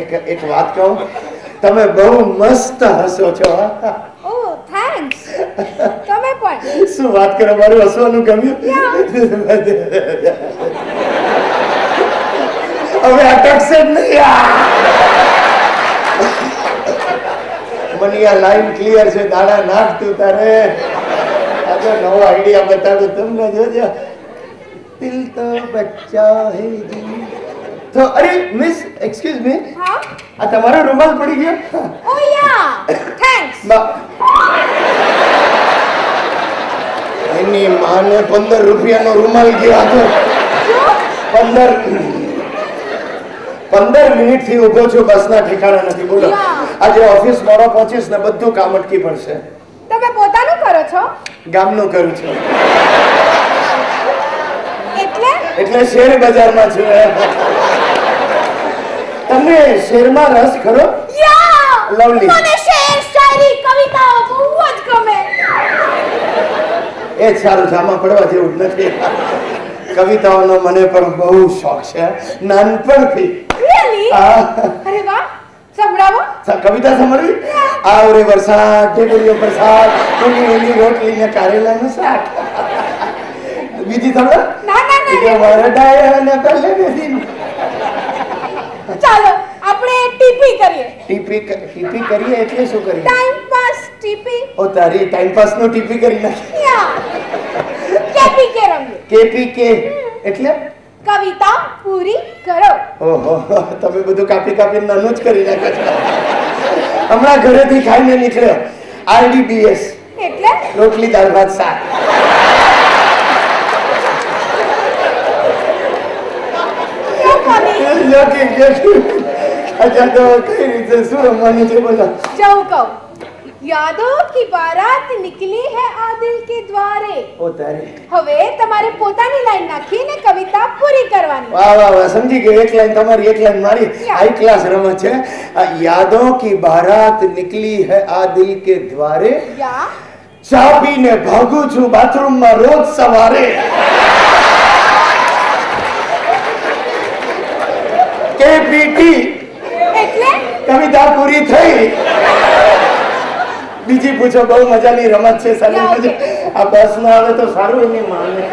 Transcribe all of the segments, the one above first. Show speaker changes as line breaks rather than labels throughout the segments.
એક વાત કહું, તમે બહુ મસ્ત હસો છો.
ઓહ થેન્ક્સ. તમે પણ.
શું વાત કરો, મારું હસવાનું ગમ્યું. હવે અટકશે જ નહીં. મને આ લાઈન ક્લિયર છે, દાડા નાખતું તારે. આજે નવો આઈડિયા બતાડું તમને, જોજો. દિલ તો બચ્ચા હે જી. તો અરે મિસ એક્સક્યુઝ મી,
હા
આ તમારો રૂમાલ પડી ગયો.
ઓ યા થેન્ક્સ.
એની માને 15 રૂપિયાનો રૂમાલ ગયો હતો. 15 મિનિટથી ઊભો છું, બસના ઠેકાણા નથી. બોલો, આજે ઓફિસ મોડો પહોંચીશ ને બધું કામ અટકી પડશે.
તમે પોતાનું કરો છો?
ગામનું કરું છું.
એટલે
શેર બજારમાં છું. તમને શેરમાં રસ ખરો? લવલી.
મને શેર, શાયરી, કવિતાઓ બહુ જ ગમે.
એ સારું છે, આમાં પડવા જેવું જ નથી. કવિતાઓનો મને પણ બહુ શોખ છે, નાનપણથી.
Really? અરે વાહ, સંભળાવો.
કવિતા સાંભળવી? આવરે વરસાદ, ઢેબરીઓ પ્રસાદ, ઊની રોટલી ને કારેલાનું શાક. બીજી સાંભળો?
ના.
મારા ડાયા ને પહેલે બેસી.
ચાલો આપણે ટીપી કરીએ.
ટીપી કરીએ એટલે શું કરીએ?
Time pass TP.
ઓ તારી ટાઈમ પાસ નો ટીપી કરી નાખી.
કેપીકે રમીએ.
કેપીકે એટલે
કવિતા પૂરી કરો.
ઓહો, તમે બધું કાપી નાનું જ કરી નાખો છો. હમણાં ઘરેથી ખાઈને નીકળ્યો. RDBS
એટલે
રોટલી દાળ ભાત શાક. અચ્છા, તો કઈ રીતે શું રમવાનું છે? બોલો.
જાઉં કહું. યાદોं की बारात निकली है आ दिल के द्वारे.
ઓ તારી.
હવે તમારે પોતાની લાઈન નાખીને કવિતા પૂરી કરવાની.
વાહ, સમજી ગયો. એક લાઈન તમારી, એક લાઈન મારી. હાઈ ક્લાસ રમત છે. યાદોं की बारात निकली है आ दिल के द्वारे. ચા પીને ભાગું છું બાથરૂમમાં રોજ સવારે. કેપીટી
એટલે
કવિતા પૂરી થઈ. બીજી પૂછો. બહુ મજાની રમત છે. સાલી આ બસ ના આવે તો સારું. એની માને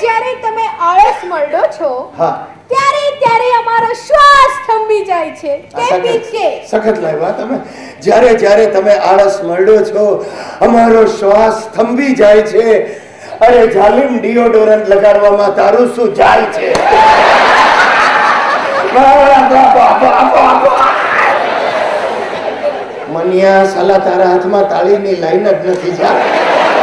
જ્યારે તમે આળસ મળો છો,
હા,
ત્યારે અમારો શ્વાસ થંભી જાય છે. કેપીકે.
સખત લાગ્યા તમે. જ્યારે તમે આળસ મળો છો, અમારો શ્વાસ થંભી જાય છે. અરે જાલિમ, ડિયોડોરન્ટ લગાડવામાં તારું શું જાય છે? મનિયા, સાલા તારા હાથમાં તાળીની લાઈન જ નથી. જા